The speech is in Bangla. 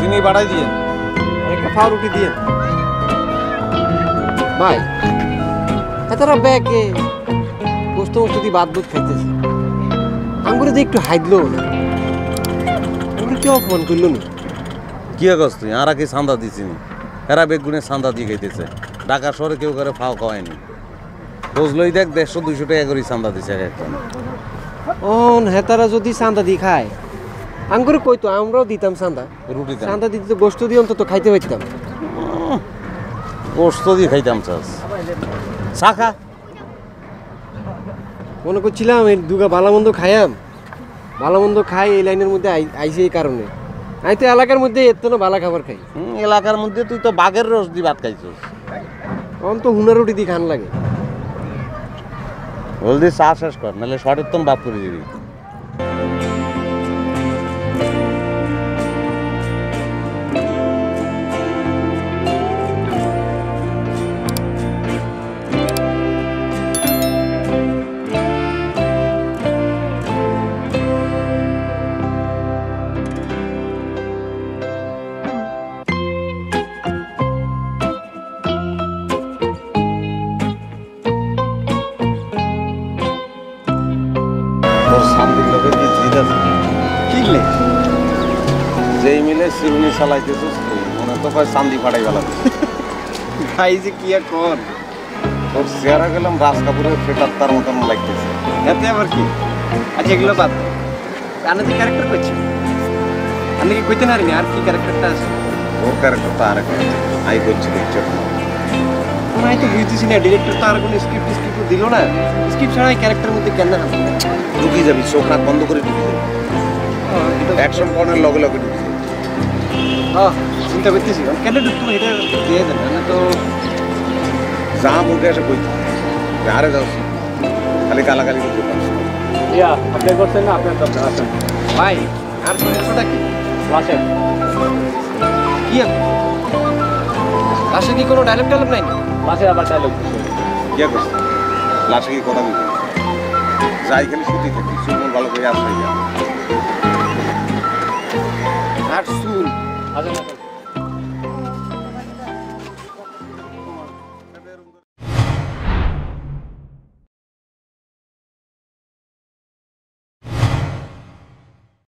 চিনি বাড়াই দিয়ে একটা পাউরুটি দিয়ে ভাই এতটা ব্যাগে গোস্ত মোস্ত দিয়ে বাদ বুধ খাইতেছে আঙ্গুরে যে একটু হাইদলো না আমরা কেউ অপমান করলো না কি করছ তুই আর কি চান্দা দিছিনি এরা বেগুনে চান্দা দিয়ে খাইতেছে ঢাকা শহরে কেউ করে ফাও খাওয়ায়নি বুঝলই দেখ 150-200 টাকা করে চান্দা দিছে একটা ও হেতারা যদি চান্দা দিয়ে খায় আঙ্গুরে কইতো আমরাও দিতাম চান্দা রুটি চান্দা দিতে তো গোস্ত দিয়ে অন্তত খাইতে পারতাম গোস্ত দিয়ে খাইতাম চাস শাখা মনে করছিলাম এই দুগা ভালোমন্দ খাইয়াম ভালোমন্দ খাই এই লাইনের মধ্যে আইসে এই কারণে আমি তো এলাকার মধ্যে এত না ভালো খাবার খাই এলাকার মধ্যে তুই তো বাঘের রস দিয়ে ভাত খাইছিস তখন তো হুনার রুটি দিয়ে খান লাগে জলদি চা শেষ কর নাহলে শর্টের তো বাদ করে দিবি যেই মিলে সিরুনি চালাইতেছিস তুই মনে তো কয় চান্দি ফাটাই গেল খাই যে কি আর কর তোর চেহারা গেলাম রাজ কাপুরের ফেটার তার মতন লাগতেছে এতে আবার কি আচ্ছা এগুলো বাদ আপনি যে ক্যারেক্টার করছেন আপনি কি কইতে পারেনি আর কি ক্যারেক্টারটা আছে ওর ক্যারেক্টারটা আর একটা আই করছি দেখছো আমি তো বুঝতেছি না ডিরেক্টর তো আর কোনো স্ক্রিপ্ট দিল না স্ক্রিপ্ট ছাড়া ক্যারেক্টারের মধ্যে কেন না ঢুকি যাবি চোখ রাত বন্ধ করে ঢুকি যাবি অ্যাকশন পয়েন্টের লগে লগে ঢুকি যাবি চিন্তা করতেছি কেন ঢুকতো এটা দিয়ে দেন না তো যা মুখে এসে কইতে আরে যাও খালি গালাগালি করতে পারছি আপনি করছেন না আপনার দরকার আছেন ভাই আর সমস্যাটা কি লাশে কি লাশে কি কোনো ডায়লগ নাই লাশে আবার ডায়লগ কি করছিস লাশে কি কথা বলছিস যাই খালি শুধু থাকি শুনুন ভালো করে আসলে যা আর শুন আচ্ছা